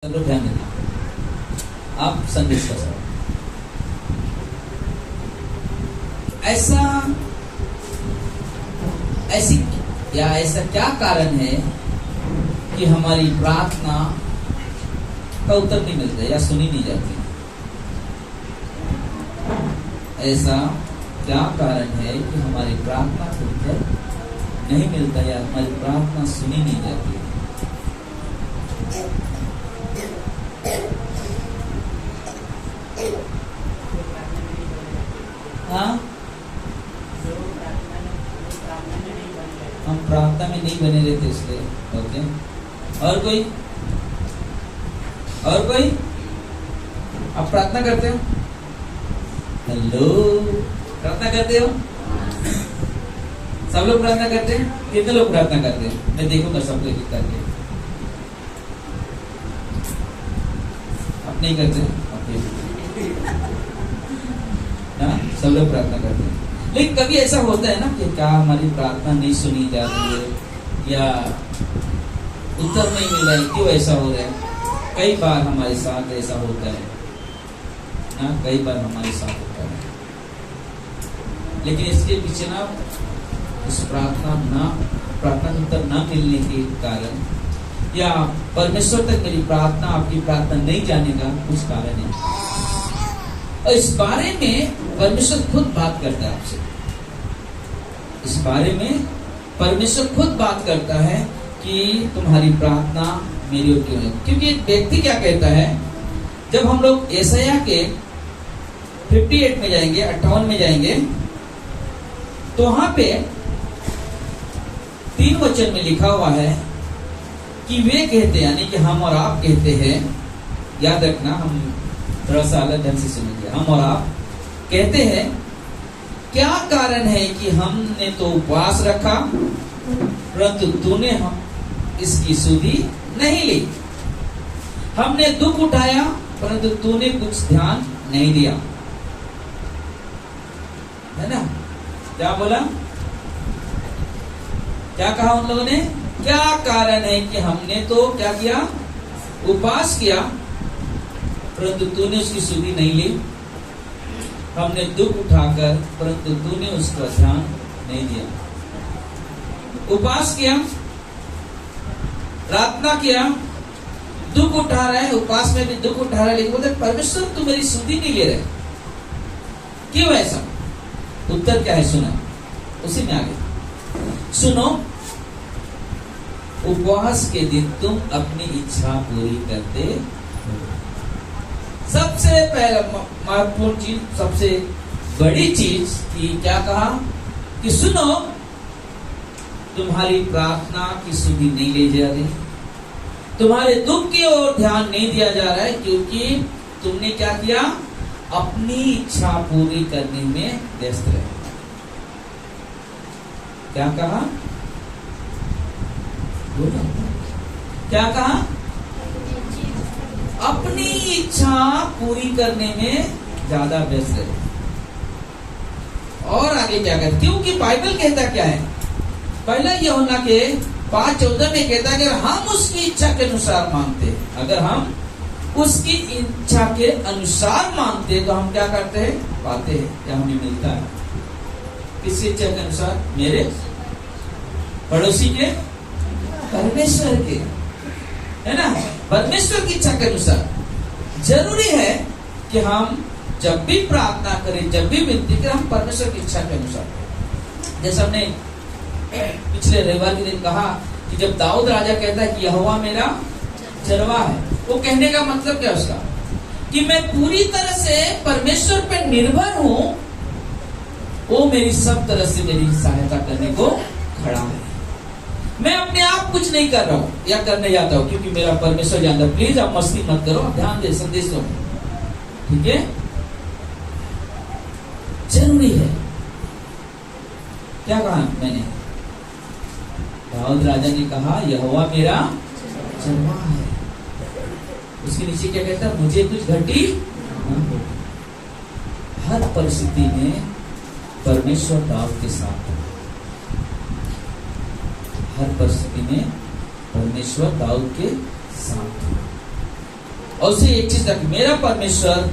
चलो ध्यान देना, आप संदेश का सवाल। ऐसा क्या कारण है कि हमारी प्रार्थना का उत्तर नहीं मिलता या सुनी नहीं जाती? ऐसा क्या कारण है कि हमारी प्रार्थना का उत्तर नहीं मिलता या हमारी प्रार्थना सुनी नहीं जाती? हाँ, हम प्रार्थना में नहीं बने रहते इसलिए। ओके, और कोई? आप प्रार्थना करते हो? हेलो, प्रार्थना करते हो? सब लोग प्रार्थना करते हैं? कितने लोग प्रार्थना करते हैं? मैं देखूंगा सब लोग करके। आप नहीं करते? हाँ, सब लोग प्रार्थना करते हैं। लेकिन कभी ऐसा होता है ना कि क्या हमारी प्रार्थना नहीं सुनी जा रही है या उत्तर नहीं मिल रहा है? क्यों ऐसा हो रहा है? कई बार हमारे साथ ऐसा होता है ना, कई बार हमारे साथ होता है। लेकिन इसके पीछे ना उस प्रार्थना का उत्तर न मिलने के कारण या परमेश्वर तक मेरी प्रार्थना, आपकी प्रार्थना नहीं जाने का कुछ कारण है। और इस बारे में परमेश्वर खुद बात करता है आपसे। इस बारे में परमेश्वर खुद बात करता है कि तुम्हारी प्रार्थना मेरी ओर क्यों है। क्योंकि एक व्यक्ति क्या कहता है, जब हम लोग यशायाह के 58 में जाएंगे, 58 में जाएंगे, तो वहां पे 3 वचन में लिखा हुआ है कि वे कहते, यानी कि हम और आप कहते हैं, याद रखना, हम थोड़ा सा अलग ढंग से सुनेंगे। हम और आप कहते हैं, क्या कारण है कि हमने तो उपवास रखा परंतु तूने हम इसकी सुधि नहीं ली, हमने दुख उठाया परंतु तूने कुछ ध्यान नहीं दिया। है ना? क्या बोला? क्या कहा उन लोगों ने? क्या कारण है कि हमने तो क्या किया? उपवास किया परंतु तूने उसकी सुधि नहीं ली, हमने दुख उठाकर परंतु तूने उसका ध्यान नहीं दिया। उपवास किया, प्रार्थना किया, दुख उठा रहा है, उपवास में भी दुख उठा रहा है, लेकिन बोलते परमेश्वर तू मेरी सुधि नहीं ले रहे। क्यों ऐसा? उत्तर क्या है सुना, उसी में आगे सुनो। उपवास के दिन तुम अपनी इच्छा पूरी करते हो। सबसे पहला महत्वपूर्ण चीज, सबसे बड़ी चीज की क्या कहा कि सुनो, तुम्हारी प्रार्थना की सुधि नहीं ली जा रही, तुम्हारे दुख की ओर ध्यान नहीं दिया जा रहा है, क्योंकि तुमने क्या किया? अपनी इच्छा पूरी करने में व्यस्त रहे। क्या कहा? क्या कहा? अपनी इच्छा पूरी करने में ज्यादा व्यस्त है। और आगे क्या कहता? क्योंकि बाइबल कहता क्या है? पहला यूहन्ना के 5:14 में कहता है, अगर हम उसकी इच्छा के अनुसार मांगते, अगर हम उसकी इच्छा के अनुसार मांगते तो हम क्या करते हैं? पाते हैं, क्या हमें मिलता है। किसकी इच्छा के अनुसार? मेरे पड़ोसी के, परमेश्वर के, है ना? परमेश्वर की इच्छा के अनुसार। जरूरी है कि हम जब भी प्रार्थना करें, जब भी विनती करें, हम परमेश्वर की इच्छा के अनुसार। जैसे हमने पिछले रविवार के दिन कहा कि जब दाऊद राजा कहता है कि यहोवा मेरा चरवाहा है, वो कहने का मतलब क्या उसका? कि मैं पूरी तरह से परमेश्वर पे निर्भर हूं, वो मेरी सब तरह से मेरी सहायता करने को खड़ा है। मैं अपने आप कुछ नहीं कर रहा हूं या करने जाता हूं, क्योंकि मेरा परमेश्वर जानता है। प्लीज आप मस्ती मत करो, ध्यान दे संदेशों में, ठीक है? जरूरी है। क्या कहा मैंने? दाऊद राजा ने कहा यहोवा मेरा चरवाहा है। उसके नीचे क्या कहता है? मुझे कुछ घटी न हो। हर परिस्थिति में परमेश्वर दाऊद के साथ है। हर परिस्थिति में परमेश्वर दाऊद के साथ है। और उसे एक चीज रख, मेरा परमेश्वर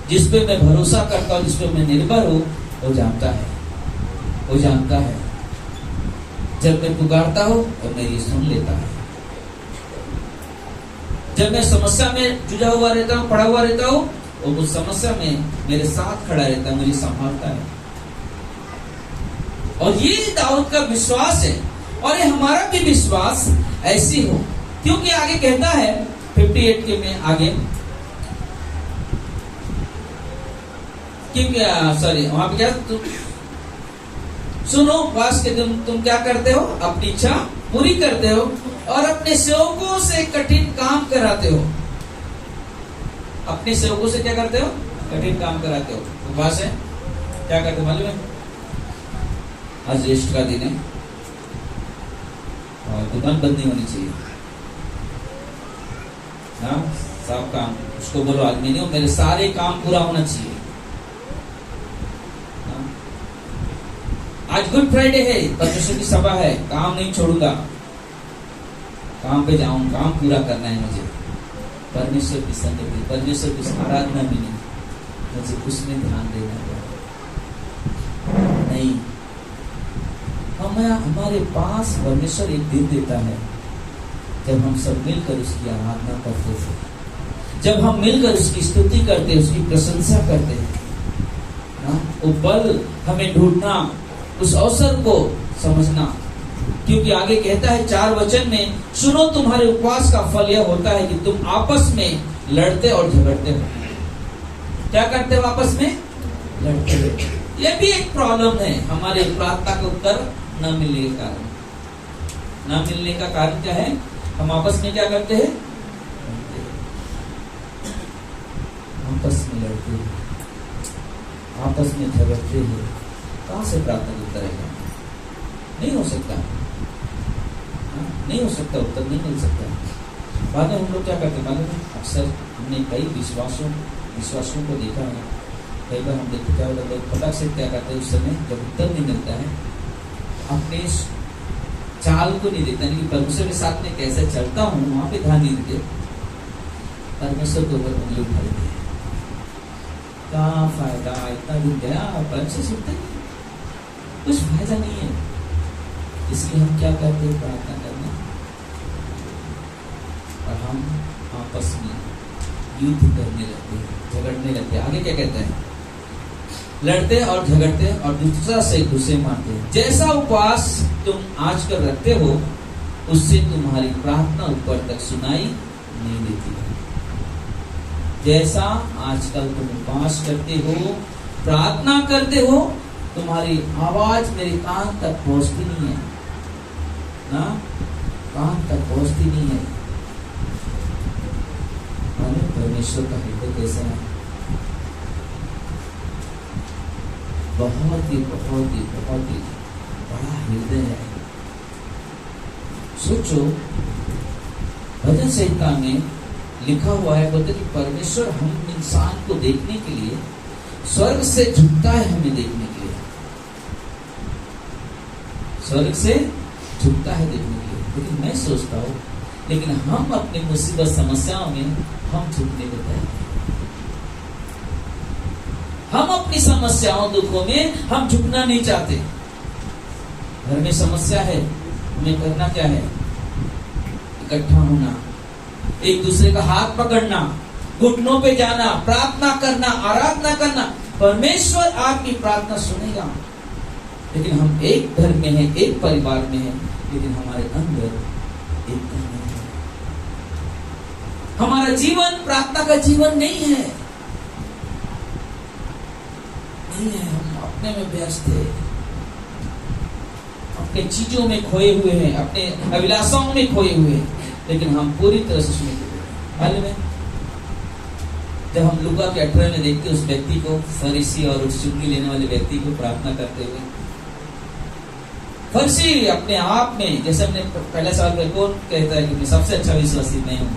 जिस पे मैं भरोसा करता हूं, जिस पे मैं निर्भर हूं, वो जानता है, वो जानता है। जब मैं पुकारता हूं और मेरी सुन लेता है। जब मैं समस्या में जुझा हुआ रहता हूं, पड़ा हुआ रहता हूं, और उस समस्या में मेरे साथ खड़ा रहता है, मुझे संभालता है। और ये दाऊद का विश्वास है, और ये हमारा भी विश्वास ऐसी हो, क्योंकि आगे कहता है 58 के में आगे, क्योंकि सॉरी वहां पे क्या, सुनो उपवास के दिन तुम क्या करते हो, अपनी इच्छा पूरी करते हो और अपने सेवकों से कठिन काम कराते हो। अपने सेवकों से क्या करते हो, कठिन काम कराते हो। उपवास है, क्या करते हो मालूम है? आज रेस्ट का दिन है और दुकान बंद नहीं होनी चाहिए ना, सब काम उसको बोलो आदमी नहीं हो, मेरे सारे काम पूरा होना चाहिए। आज गुड फ्राइडे है, परमेश्वर की सभा है, काम नहीं छोड़ूंगा, काम पे जाऊं, काम पूरा करना है मुझे। परमेश्वर की संगति, परमेश्वर की आराधना में नहीं, मुझे उसमें ध्यान देना नहीं। हमारे पास परमेश्वर एक दिन देता है जब हम सब मिलकर उसकी आराधना करते थे, जब हम मिलकर उसकी स्तुति करते, उसकी प्रशंसा करते हैं। वो पल हमें ढूंढना, उस अवसर को समझना, क्योंकि आगे कहता है 4 वचन में, सुनो तुम्हारे उपवास का फल यह होता है कि तुम आपस में लड़ते और झगड़ते हो। क्या करते हो? आपस में लड़ते हो। यह भी एक प्रॉब्लम है हमारे प्रार्थना का उत्तर न मिलने के कारण। न मिलने का कारण क्या है? हम आपस में क्या करते हैं? आपस में लड़ते हैं, आपस में झगड़ते हैं। कहां से प्रार्थना का उत्तर आएगा? नहीं हो सकता, नहीं हो सकता, उत्तर नहीं मिल सकता। बाद में हम लोग क्या करते हैं? अक्सर हमने कई विश्वासों को देखा है, कई बार हम देखते क्या होता है, फटाक से क्या करते हैं, उस समय जब उत्तर नहीं मिलता है अपने चाल को नहीं देखता, नहीं परमेश्वर के साथ में कैसे चलता हूँ वहां पे ध्यान नहीं देते, परमेश्वर के ऊपर उंगली उठा देते हैं। क्या फायदा, इतना दिन गया, परमेश्वर सुनते नहीं, कुछ फायदा नहीं है। इसलिए हम क्या करते हैं? प्रार्थना करना, और हम आपस में युद्ध करने लगते हैं, झगड़ने लगते हैं। आगे क्या कहते हैं? लड़ते और झगड़ते और दूसरा से गुस्से मारते हैं। जैसा उपवास तुम आजकल रखते हो, उससे तुम्हारी प्रार्थना ऊपर तक सुनाई नहीं देती है। जैसा आजकल तुम उपवास करते हो, प्रार्थना करते हो, तुम्हारी आवाज मेरे कान तक पहुंचती नहीं है ना, कान तक पहुंचती नहीं है। परमेश्वर का हृदय कैसा है? बहुत ही बड़ा हृदय है। सोचो, भजन संहिता में लिखा हुआ है, बोलते कि परमेश्वर हम इंसान को देखने के लिए स्वर्ग से झुकता है, हमें देखने के लिए स्वर्ग से झुकता है देखने के लिए। लेकिन मैं सोचता हूँ, लेकिन हम अपनी मुसीबत समस्याओं में हम झुकने को तैयार हैं। हम अपनी समस्याओं दुखों में हम झुकना नहीं चाहते। घर में समस्या है, हमें करना क्या है? इकट्ठा होना, एक दूसरे का हाथ पकड़ना, घुटनों पे जाना, प्रार्थना करना, आराधना करना। परमेश्वर आपकी प्रार्थना सुनेगा। लेकिन हम एक घर में हैं, एक परिवार में हैं, लेकिन हमारे अंदर एक नहीं है। हमारा जीवन प्रार्थना का जीवन नहीं है, नहीं है। हम अपने में व्यस्त है, अपने चीजों में खोए हुए हैं, अपने अभिलाषाओं में खोए हुए हैं, लेकिन हम पूरी तरह से सुने मालूम है। जब हम लूका के 18 में देखते उस व्यक्ति को, फरीसी और उस चुंगी लेने वाले व्यक्ति को प्रार्थना करते हुए, फरीसी अपने आप में, जैसे हमने पहले सवाल में, कौन कहता है कि मैं सबसे अच्छा विश्वासी मैं हूं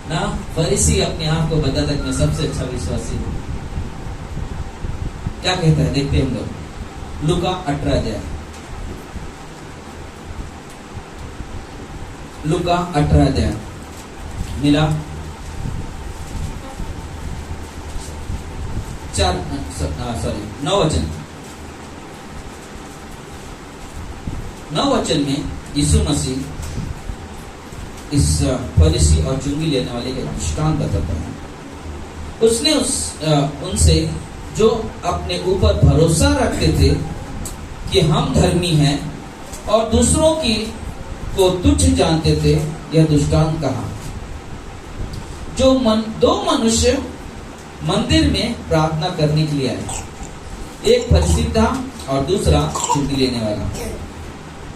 ना? फरीसी अपने आप को बताता है कि मैं सबसे अच्छा विश्वासी हूं। क्या कहता है देखते हैं हम लोग, लूका 18 अध्याय, लूका 18 अध्याय मिला 9 वचन में यीशु मसीह इस फरीसी और चुंगी लेने वाले के दृष्टांत बताता है। उसने उनसे जो अपने ऊपर भरोसा रखते थे कि हम धर्मी हैं और दूसरों की को तुच्छ जानते थे, यह दृष्टांत कहा। जो दो मनुष्य मंदिर में प्रार्थना करने के लिए आए, एक फरीसी था और दूसरा चुंगी लेने वाला।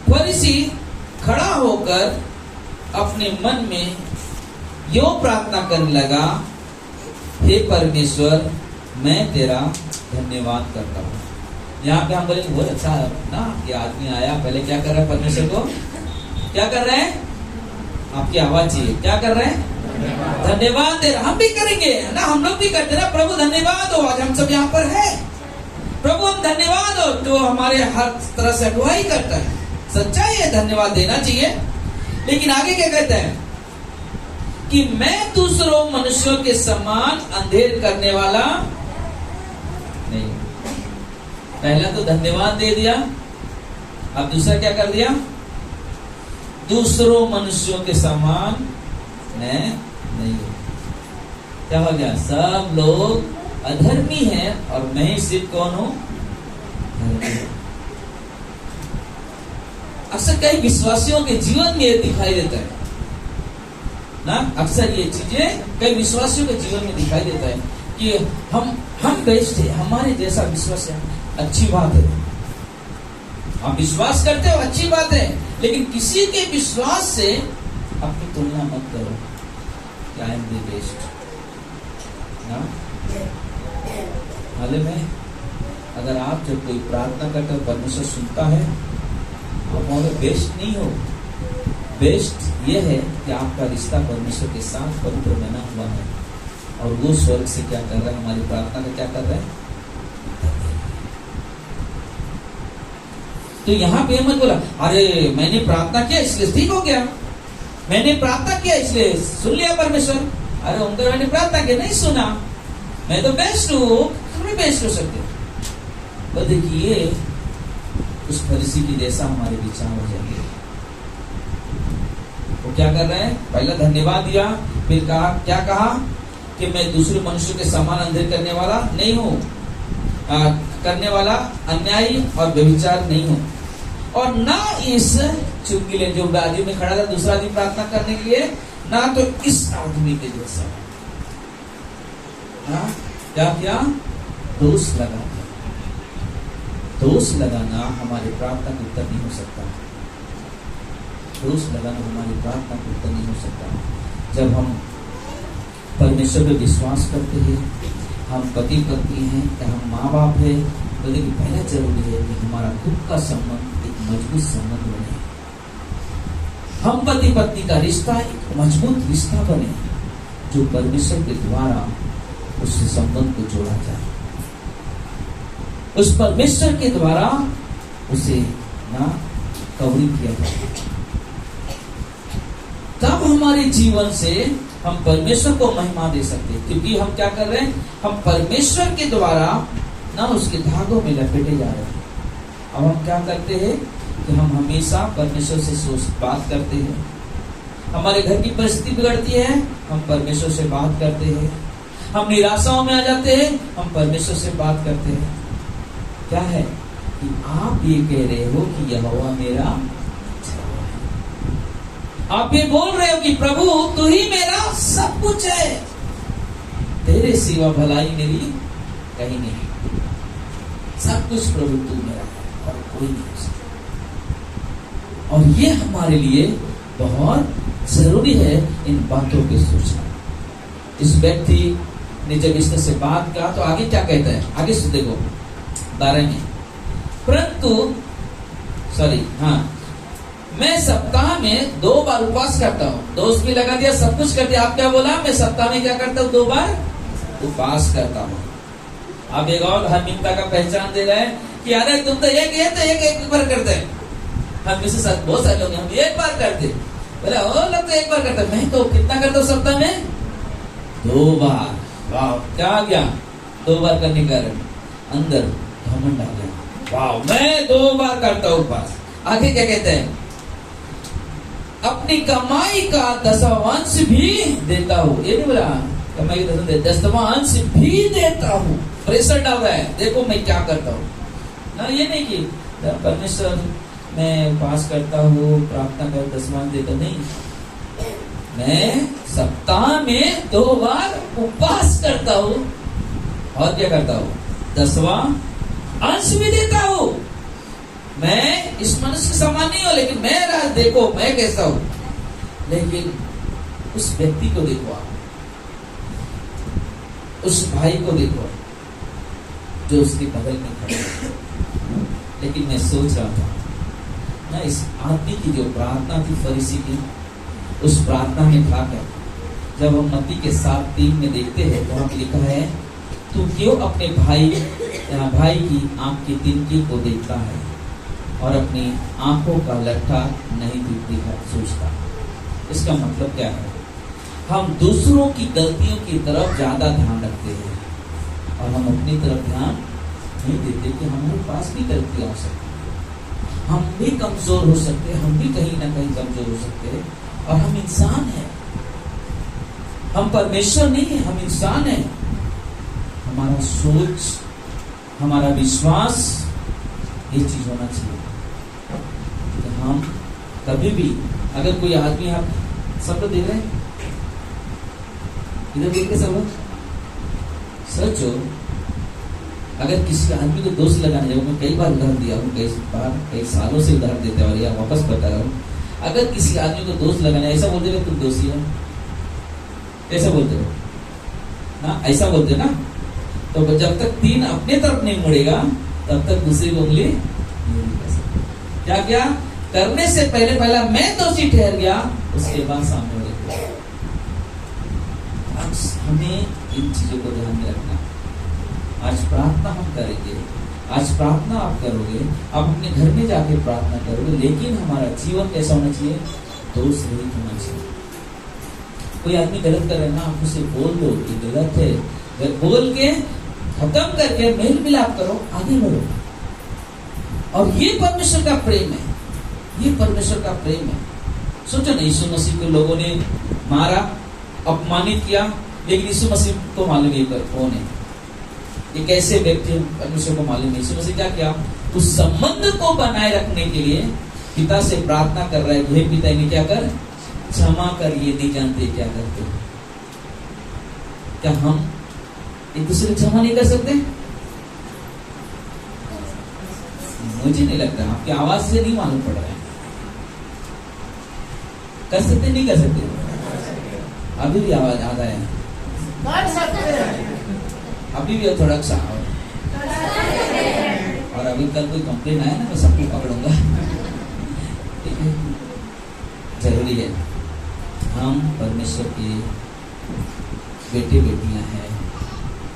फरीसी खड़ा होकर अपने मन में यो प्रार्थना करने लगा, हे परमेश्वर, मैं तेरा धन्यवाद करता हूँ। यहाँ पे हम बोले बहुत अच्छा है ना, ये आदमी आया, पहले क्या कर रहा है? परमेश्वर को क्या कर रहे हैं? आपकी आवाज चाहिए। क्या कर रहे हैं? धन्यवाद दे रहे। हम भी करेंगे ना, हम लोग भी करते ना, प्रभु धन्यवाद हो, आज हम सब यहाँ पर है, प्रभु हम धन्यवाद हो। तो हमारे हर तरह से अगुवाई करता है, सच्चाई है, धन्यवाद देना चाहिए। लेकिन आगे क्या कहता है कि मैं दूसरों मनुष्यों के समान अंधेर करने वाला नहीं। पहला तो धन्यवाद दे दिया, अब दूसरा क्या कर दिया? दूसरों मनुष्यों के समान मैं नहीं हूं। क्या हो गया? सब लोग अधर्मी हैं और मैं ही सिर्फ कौन हूं? अक्सर कई विश्वासियों के जीवन में यह दिखाई देता है ना, अक्सर ये चीजें कई विश्वासियों के जीवन में दिखाई देता है कि हम बेस्ट है, हमारे जैसा विश्वास है, अच्छी बात है, आप विश्वास करते हो, अच्छी बात है, लेकिन किसी के विश्वास से अपनी तुलना मत करो। आई एम द बेस्ट ना। मालूम है, अगर आप जब कोई प्रार्थना करते हो, परमेश्वर सुनता है, आप वहां बेस्ट नहीं हो। बेस्ट ये है कि आपका रिश्ता परमेश्वर के साथ पवित्र बना हुआ है और वो स्वर्ग से क्या कर रहा है? हमारी प्रार्थना का क्या कर रहा है? तो यहाँ पे मत बोला, अरे मैंने प्रार्थना किया इसलिए ठीक हो गया, मैंने प्रार्थना किया इसलिए सुन लिया परमेश्वर। अरे उनका मैंने प्रार्थना किया, नहीं सुना, मैं तो बेस्ट हूँ, तुम भी बेस्ट हो सकते। तो देखिए, उस फरीसी की जैसा हमारे विचार हो जाएंगे। वो क्या कर रहे हैं? पहला धन्यवाद दिया, फिर कहा, क्या कहा कि मैं दूसरे मनुष्य के समान अंधेर करने वाला नहीं हूँ, करने वाला अन्यायी और व्यभिचार नहीं हूँ, और ना इस चुंगी ले जो आदमी में खड़ा था दूसरा आदमी प्रार्थना करने के लिए, ना तो इस आदमी के जैसा। क्या किया? दोष लगा। दोष लगाना हमारी प्रार्थना का उत्तर नहीं हो सकता। दोष लगाना हमारी प्रार्थना का उत्तर नहीं हो सकता। जब हम परमेश्वर पे विश्वास करते हैं, हम पति पत्नी हैं या हम माँ बाप है, तो देखिए पहला जरूरी है कि हमारा खुद का संबंध एक मजबूत संबंध बने। हम पति पत्नी का रिश्ता एक मजबूत रिश्ता बने, जो परमेश्वर के द्वारा उस संबंध को जोड़ा जाए, उस परमेश्वर के द्वारा उसे ना कवरिंग किया जाए। तब हमारे जीवन से हम परमेश्वर को महिमा दे सकते हैं, क्योंकि हम क्या कर रहे हैं? हम परमेश्वर के द्वारा ना उसके धागों में लपेटे जा रहे हैं। अब हम क्या करते हैं कि हम हमेशा परमेश्वर से बात करते हैं। हमारे घर की परिस्थिति बिगड़ती है, हम परमेश्वर से बात करते हैं। हम निराशाओं में आ जाते हैं, हम परमेश्वर से बात करते हैं। क्या है कि आप ये कह रहे हो कि यहोवा मेरा, आप ये बोल रहे हो कि प्रभु तू ही मेरा सब कुछ है, तेरे सिवा भलाई मेरी कहीं नहीं, सब कुछ प्रभु तू मेरा है और कोई नहीं हो सकता। और ये हमारे लिए बहुत जरूरी है इन बातों की सोचना। इस व्यक्ति ने जब इसने से बात कहा तो आगे क्या कहता है? आगे से देखो 12 में, परंतु मैं सप्ताह में 2 बार उपवास करता हूँ। दोष भी लगा दिया, सब कुछ कर दिया। आप क्या बोला? मैं सप्ताह में क्या करता हूँ? 2 बार उपवास करता हूँ। अब एक और धार्मिकता का पहचान दे रहे हैं कि अरे तुम तो एक बार करते हैं। हम में से बहुत सारे लोग हम एक बार करते, बोले ओ लोग तो एक बार करते, मैं तो कितना करता हूँ सप्ताह में? 2 बार। वाह, क्या आ गया? 2 बार करने के कारण अंदर घमंड आ गया, वाह मैं 2 बार करता हूँ उपवास। आगे क्या कहते हैं, अपनी कमाई का 10वांश भी देता हूँ। ये नहीं बोला कमाई का 10वांश भी देता हूँ, प्रेशर डाल रहा है, देखो मैं क्या करता हूँ ना। ये नहीं कि परमेश्वर मैं उपवास करता हूँ, प्रार्थना कर 10वांश देता, नहीं, मैं सप्ताह में 2 बार उपवास करता हूँ और क्या करता हूँ, 10वां अंश भी देता हूँ। मैं इस मनुष्य के समान नहीं हूं, लेकिन मैं देखो मैं कैसा हूं। लेकिन उस व्यक्ति को देखो, आप उस भाई को देखो जो उसके बगल में खड़े हैं। लेकिन मैं सोच रहा था ना, इस आदमी की जो प्रार्थना थी फरीसी की, उस प्रार्थना में था क्या। जब हम मत्ती के 7:3 में देखते हैं तो वहां लिखा है, तू क्यों अपने भाई की आंख की तिनकी को देखता है और अपनी आंखों का लट्ठा नहीं सोचता। इसका मतलब क्या है, हम दूसरों की गलतियों की तरफ ज्यादा ध्यान रखते हैं और हम अपनी तरफ ध्यान नहीं देते कि हमारे पास भी गलतियां हो सकती है, हम भी कमजोर हो सकते हैं, हम भी कहीं ना कहीं कमजोर हो सकते हैं, और हम इंसान हैं, हम परमेश्वर नहीं है, हम इंसान हैं। हमारा सोच, हमारा विश्वास, ये चीज होना चाहिए कि हम कभी भी, अगर कोई आदमी, आप सब लोग देख रहे हैं, इधर देख के सब लोग सोचो, अगर किसी आदमी को दोष लगाने जाओ, मैं कई बार उदाहरण दिया हूँ, कई सालों से उदाहरण देते हैं और या वापस बता रहा हूँ, अगर किसी आदमी को दोष लगाना, ऐसा बोलते हो तुम दोषी हो, ऐसा बोलते हो ना, ऐसा बोलते ना, तो जब तक 3 अपने तरफ नहीं मुड़ेगा तब तक दूसरी को उंगली नहीं कर सकते। क्या क्या करने से पहला मैं दोषी ठहर गया, उसके बाद सामने वाले को। हमें इन चीजों को ध्यान में रखना। आज प्रार्थना हम करेंगे, आज प्रार्थना आप करोगे, आप अपने घर में जाके प्रार्थना करोगे, लेकिन हमारा जीवन कैसा होना चाहिए, दोष रहित होना चाहिए। कोई आदमी गलत कर रहा है ना, आप उसे बोल दो कि गलत है, बोल के खत्म करके मेल मिलाप करो, आगे बढ़ो। और ये परमेश्वर का प्रेम है, ये परमेश्वर का प्रेम है। सोचो ना, यीशु मसीह को लोगों ने मारा, अपमानित किया, लेकिन यीशु मसीह को मालूम नहीं कौन है, ये कैसे व्यक्ति, परमेश्वर को मालूम नहीं। यीशु मसीह क्या किया, उस संबंध को बनाए रखने के लिए पिता से प्रार्थना कर रहा है, हे पिता इन्हें क्या कर, क्षमा कर, ये नहीं जानते क्या करते। क्या हम एक दूसरे क्षमा नहीं कर सकते? मुझे नहीं लगता, आपकी आवाज से नहीं मालूम पड़ रहा है। कर सकते नहीं कर सकते? अभी भी आवाज आधा है, कर सकते, अभी भी थोड़ा सा, और अभी कल कोई कंप्लेन आया ना, मैं सबको पकड़ूंगा। ठीक है, जरूरी है, हम परमेश्वर के बेटे बेटियां हैं,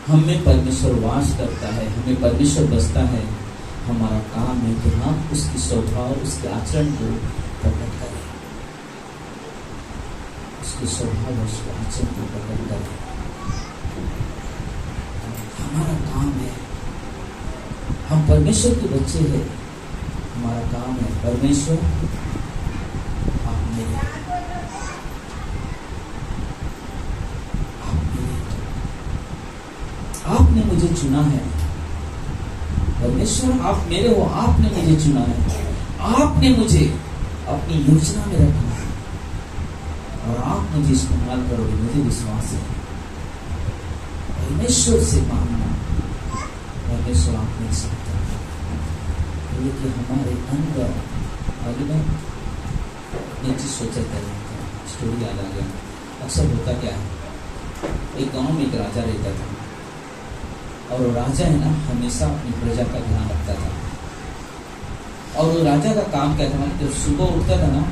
हमें परमेश्वर वास करता है, हमें परमेश्वर बसता है। हमारा काम है कि हम उसकी स्वभाव, उसके आचरण को प्रकट करें, उसके स्वभाव, उसके आचरण को प्रकट करें। हमारा काम है, हम परमेश्वर के बच्चे हैं, हमारा काम है, परमेश्वर आप मेरे, आपने मुझे चुना है, परमेश्वर आप मेरे हो, आपने मुझे चुना है, आपने मुझे अपनी योजना में रखा है और आप मुझे इस्तेमाल करोगे, मुझे विश्वास है। परमेश्वर से मांगना, परमेश्वर आप नहीं सकता, लेकिन हमारे अंदर नीचे सोचता है। स्टोरी याद आ गया, अक्सर होता क्या है, एक गांव में एक राजा रहता था, और वो राजा है ना, हमेशा अपनी प्रजा का ध्यान रखता था। और वो राजा का काम क्या था, जब सुबह उठता था ना,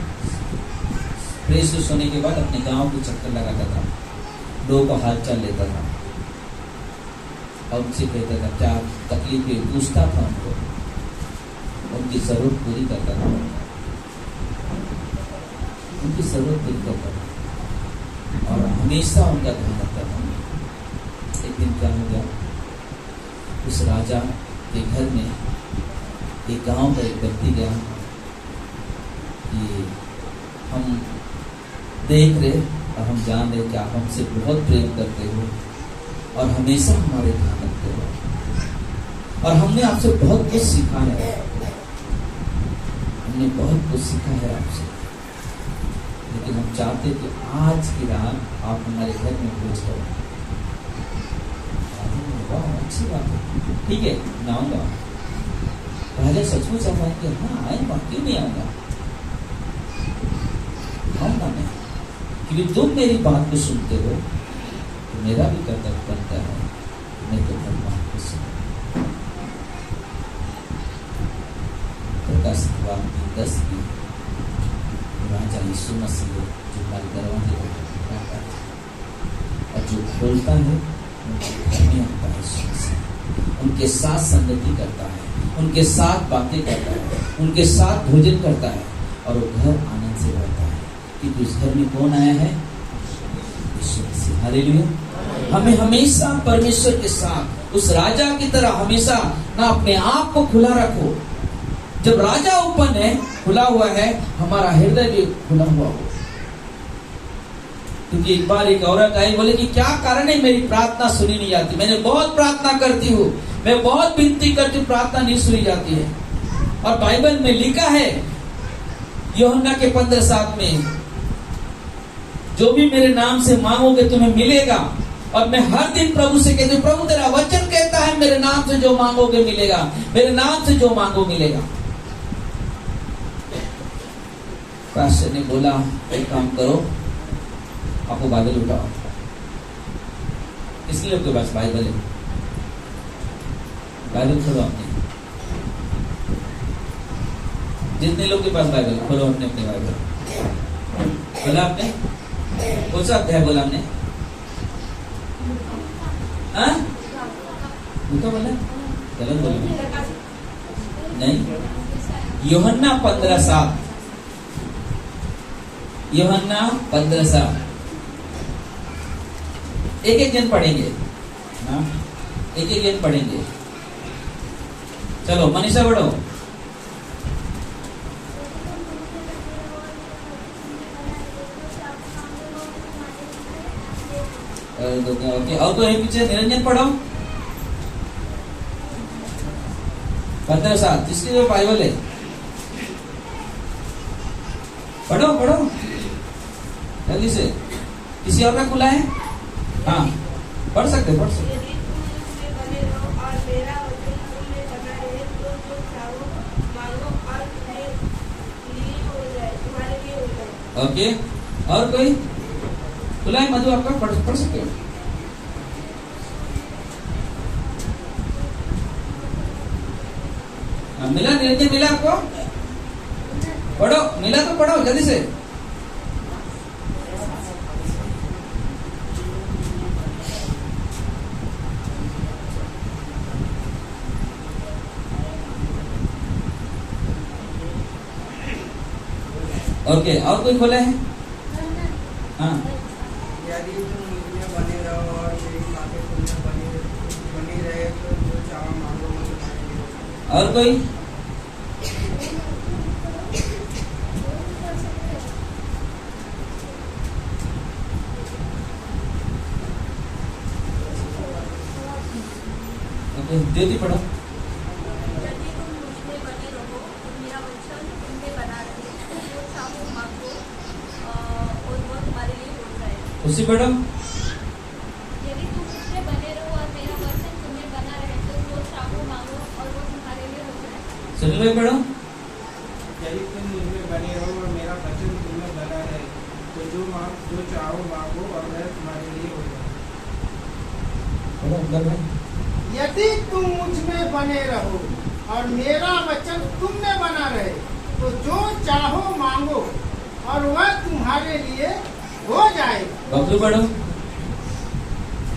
फ्रेश होने के बाद अपने गांव को चक्कर लगाता था, लोगों का हाल चाल लेता था और उनसे कहता था क्या तकलीफ है, पूछता था उनको, उनकी जरूरत पूरी करता था, उनकी जरूरत पूरी करता था और हमेशा उनका ध्यान रखता था। एक दिन क्या हो गया, उस राजा के घर में एक गांव का एक व्यक्ति गया कि हम देख रहे और हम जान रहे कि आप हमसे बहुत प्रेम करते हो और हमेशा हमारे ध्यान रखते हो और हमने आपसे बहुत कुछ सीखा है, हमने बहुत कुछ सीखा है आपसे, लेकिन हम चाहते कि आज की रात आप हमारे घर में पहुंच करो। अच्छी बात है, ठीक है, मैं आऊंगा। राजा सचमुच चाहता है कि हाँ आएगा, क्यों नहीं आऊंगा, आऊंगा मैं, क्योंकि तुम मेरी बात को सुनते हो तो मेरा भी कर्तव्य बनता है मैं तुम्हारी बात को सुनूं। प्रकाश 10 की राजा यीशु मसीह जो हमारे दरवाजे को खटखटाता है और जो खोलता है आता है, उनके साथ संगति करता है, उनके साथ बातें करता है, उनके साथ भोजन करता है और वो घर आनंद से रहता है, क्योंकि उस घर में कौन आया है? यीशु मसीह। हालेलुया। हमें हमेशा परमेश्वर के साथ उस राजा की तरह हमेशा ना अपने आप को खुला रखो। जब राजा ओपन है, खुला हुआ है, हमारा हृदय भी खुला हुआ हो। क्योंकि एक बार एक औरत आई, बोले कि क्या कारण है मेरी प्रार्थना सुनी नहीं जाती, मैंने बहुत प्रार्थना करती हूँ, मैं बहुत विनती करती हूँ, प्रार्थना नहीं सुनी जाती है। और बाइबल में लिखा है यूहन्ना के 15:7 में, जो भी मेरे नाम से मांगोगे तुम्हें मिलेगा। और मैं हर दिन प्रभु से कहती हूँ, प्रभु तेरा वचन कहता है मेरे नाम से जो मांगोगे मिलेगा, मेरे नाम से जो मांगो मिलेगा। पास्टर ने बोला एक काम करो, आपको बाइबल उठाओ। किसके लोग के पास बाइबल है? बाइबल खोलो अपने, जितने लोग के पास बाइबल, खोलो अपने अपने बाइबल। बोला आपने? कौन सा अध्याय बोला हमने? लूका बोला? गलत बोला नहीं, यूहन्ना 15:7, यूहन्ना 15:7। एक जन पढ़ेंगे, हाँ एक जन पढ़ेंगे। चलो मनीषा पढ़ो। ओके, और कोई पीछे निरंजन पढ़ो। 15:7 जिसकी जो बाइबल है पढ़ो पढ़ो जल्दी से। किसी और का खुला है? हाँ पढ़ सकते पढ़ सकते। ओके, और कोई खुला है? मधु आपका पढ़ सकते हो। मिला निरंजन, मिला आपको? पढ़ो, मिला तो पढ़ो जल्दी से। ओके, और कोई खोला है? हाँ, यदि तुम मुझमें बने रहो और मेरी बातें तुम में बनी रहे तो जो चाहो मांगो मैं तुम्हारे लिए होगा। और कोई? ओके, ज्योति पढ़ो। उसी पढ़ो। यदि तुम मुझमें बने रहो और मेरा वचन तुम्हें बना रहे तो जो चाहो मांगो और वो तुम्हारे लिए हो जाए। सुन लो पढ़ो। यदि तुम मुझमें बने रहो और मेरा वचन तुम्हें बना रहे तो जो चाहो मांगो और वह तुम्हारे लिए हो जाए। पढ़ो मतलब है। यदि तुम मुझमें बने रहो और मेरा वचन तुम में बना रहे तो जो चाहो मांगो और वह तुम्हारे लिए हो जाएगा। बबलू पढ़ो।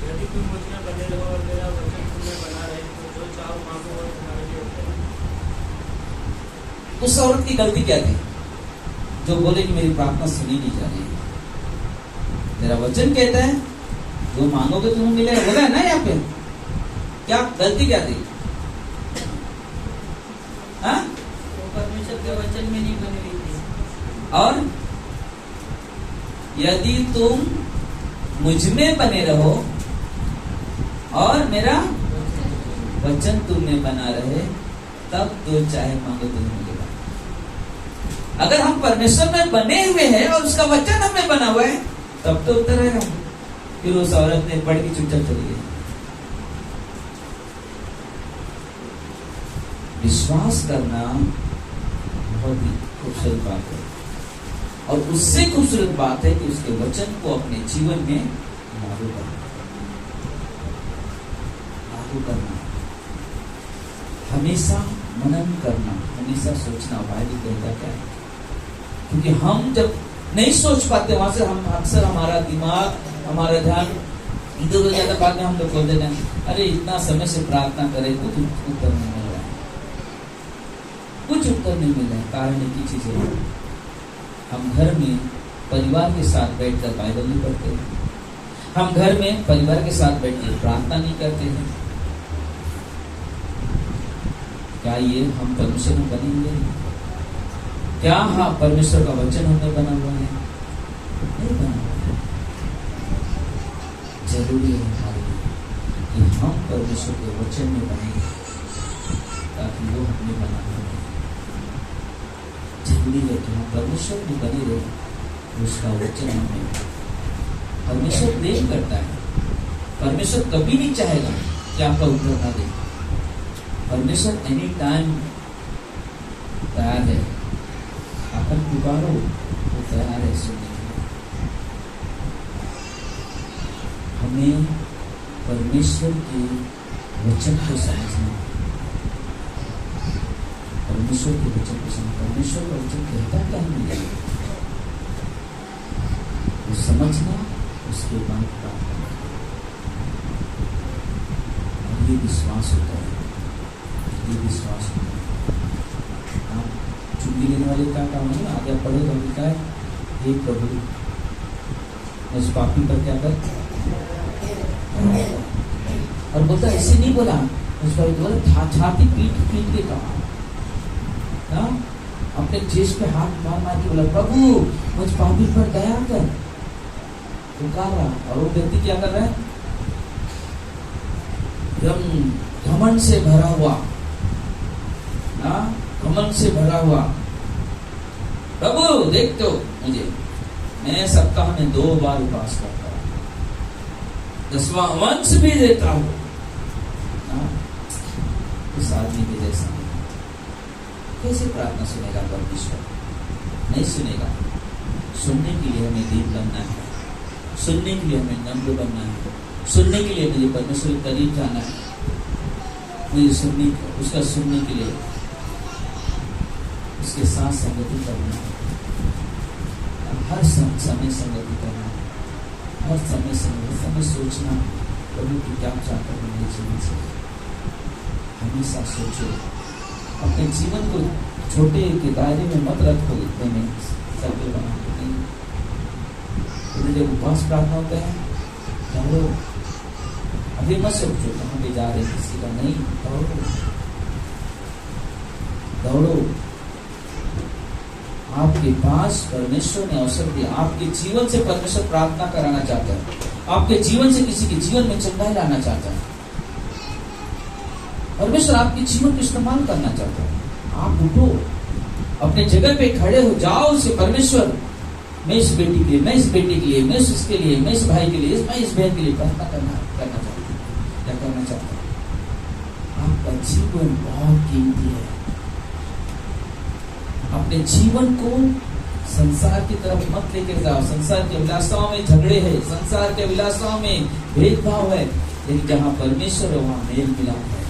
यदि तुम मुझमें बने रहो और मेरा वचन तुम्हें बना रहे तो जो चाहो मांगो और तुम्हारे लिए हो जाएगा। उस औरत की गलती क्या थी जो बोले कि मेरी प्रार्थना सुनी नहीं जा रही है? मेरा वचन कहता है जो मांगोगे तुम्हें मिलेगा, बोला है ना यहाँ पे। क्या गलती क्या थी? हाँ? वो परमेश्वर के वचन में नहीं बनी हुई थी। और यदि तुम मुझ में बने रहो और मेरा वचन तुम में बना रहे, तब जो चाहे मांगो तुम्हें मिलेगा। अगर हम परमेश्वर में बने हुए हैं और उसका वचन हमें बना हुआ है, तब तो उत्तर रहेगा। फिर उस औरत ने पढ़ के चुपचाप चली गई। विश्वास करना बहुत ही खूबसूरत बात है, और उससे खूबसूरत बात है कि उसके वचन को अपने जीवन में लागू करना, हमेशा मनन करना, हमेशा सोचना। बाइबल कहता क्या है? क्योंकि हम जब नहीं सोच पाते, वहां से हम अक्सर हमारा दिमाग, हमारा ध्यान इधर उधर जाता। बाद में हम लोग बोल देते हैं, अरे इतना समय से प्रार्थना करे, कुछ उत्तर नहीं मिल रहा है, कुछ उत्तर नहीं मिल रहा है। कारण एक ही चीज है, हम घर में परिवार के साथ बैठकर बाइबल नहीं पढ़ते हैं, हम घर में परिवार के साथ बैठकर प्रार्थना नहीं करते हैं। क्या ये हम परमेश्वर में बने हुए हैं? क्या हाँ परमेश्वर का वचन हमें बना हुआ है? नहीं बना हुआ है। जरूरी है हमारे लिए कि हम परमेश्वर के वचन में बने, ताकि वो हमें बना हुआ है। जरूरी है कि हम परमेश्वर में बने रहे, उसका वचन हमें। परमेश्वर प्रेम करता है, परमेश्वर कभी नहीं चाहेगा कि आपका उत्तर ना दे। परमेश्वर एनी टाइम तैयार है, अपन पुकारो वो तैयार है सुनने के लिए। हमें परमेश्वर के वचन को समझना, परमेश्वर के वचन को समझना। परमेश्वर का वचन कहता क्या है वो समझना, उसके बाद प्राप्त करना, और ये विश्वास होता है, ये विश्वास होता है। आप चुंगी लेने वाले का काम है, आगे पढ़ेगा लिखा है, हे प्रभु उस पापी पर क्या कर, और बोलता ऐसे नहीं बोला, उस पर बोला छाती पीट पीट के कहा, अपने चेस्ट पे हाथ मार मार के बोला, प्रभु मुझ पापी पर दया कर, पुकार रहा। और वो व्यक्ति क्या कर रहा है? घमंड से भरा हुआ, घमंड से भरा हुआ, प्रभु देख तो मुझे, मैं सप्ताह में 2 बार उपवास करता हूँ, 10वां वंश भी देता हूँ। इस आदमी के जैसा कैसे प्रार्थना सुनेगा परमेश्वर? नहीं सुनेगा। सुनने के लिए हमें दीन बनना है, सुनने के लिए हमें नम्र बनना है, सुनने के लिए मुझे परमेश्वर के करीब जाना है, मुझे सुनने, उसका सुनने के लिए उसके साथ संगति करना है, हर समय संगति करना है, हर समय सोचना, प्रभु की क्या चाहता है मेरे जीवन से। हमेशा सोचो, अपने जीवन को छोटे के दायरे में मत रखो, इतने में सर्कल बना के नहीं। तो जब उपवास प्रार्थना होता है, चलो अभी मत सोचो कहाँ पे जा रहे, किसी का नहीं, दौड़ो। आपके पास परमेश्वर ने अवसर दिया, आपके जीवन से परमेश्वर प्रार्थना कराना चाहता है, आपके जीवन से किसी के जीवन में चंगाई लाना चाहता है। परमेश्वर आपके जीवन को इस्तेमाल करना चाहता है। आप उठो, अपने जगह पे खड़े हो जाओ, उसे परमेश्वर मैं इस बेटी के लिए, मैं इस बेटे के लिए, मैं इसके लिए, मैं इस भाई के लिए, मैं इस बहन के लिए प्रार्थना करना चाहता हूँ, क्या करना चाहता हूँ। आपका जीवन बहुत कीमती है। अपने जीवन को संसार की तरफ मत लेकर जाओ। संसार की अभिलाषाओं में झगड़े हैं, संसार के अभिलाषाओं में भेदभाव है, लेकिन जहाँ परमेश्वर है वहाँ मेल मिलाप है।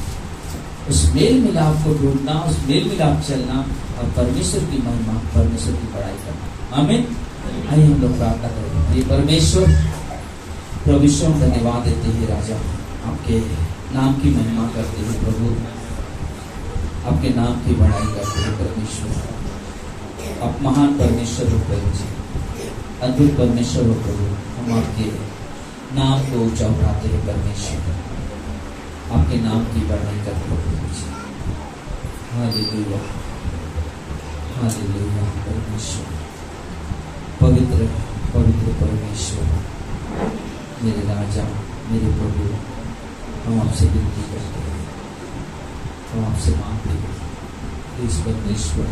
उस मेल मिलाप को ढूंढना, उस मेल मिलाप चलना, और परमेश्वर की महिमा, परमेश्वर की बड़ाई करना। आमीन। आइए हम लोग प्रार्थना करें। ये परमेश्वर प्रभु धन्यवाद देते हैं राजा, आपके नाम की महिमा करते हैं प्रभु, आपके नाम की बड़ाई करते हैं परमेश्वर। आप महान परमेश्वर हो प्रभु जी, अद्भुत परमेश्वर हो प्रभु। हम आपके नाम को ऊंचा उठाते हैं परमेश्वर। आपके नाम की बढ़ाई करते हैं प्रभु जी। Hallelujah, hallelujah. परमेश्वर पवित्र पवित्र परमेश्वर, मेरे राजा, मेरे प्रभु, हम आपसे विनती करते हैं, हम आपसे मांगते हैं, इस परमेश्वर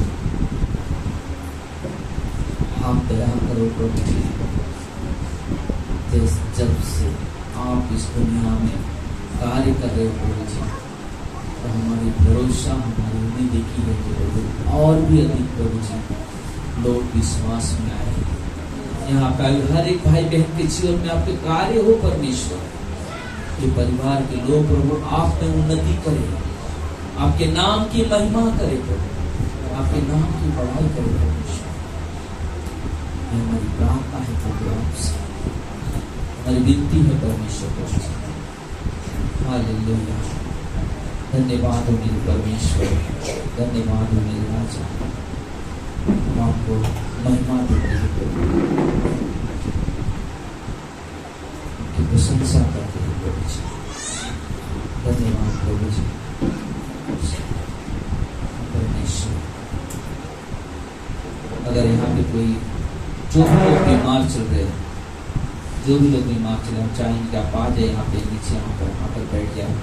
आप दया करो प्रभु जी। जब से आप इस दुनिया में कार्य कर रहे हो प्रभु जी, तो हमारी भरोसा, हमारी उम्मीद की है कि प्रभु और भी अधिक प्रभु जी लोग विश्वास में आए। यहाँ पे हर एक भाई बहन के जीवन में आपके कार्य हो परमेश्वर, कि परिवार के लोग प्रभु आप में उन्नति करें, आपके नाम की महिमा करे प्रभु, आपके नाम की बढ़ाई करे परमेश्वर। ये हमारी प्रार्थना है प्रभु आपसे, हमारी विनती है परमेश्वर प्रभु जी। हालेलुया। धन्यवाद हो मेरे परमेश्वर, धन्यवाद हो मेरे राजा, हम आपको महिमा देते हैं प्रभु, की प्रशंसा करते हैं प्रभु जी। धन्यवाद प्रभु जी। परमेश्वर, अगर यहाँ पे कोई जो भी लोग बीमार चल रहे हैं, जो भी लोग बीमार चल रहे हैं, चाहे इनका आ जाए यहाँ पे नीचे, यहाँ पर बैठ जाए।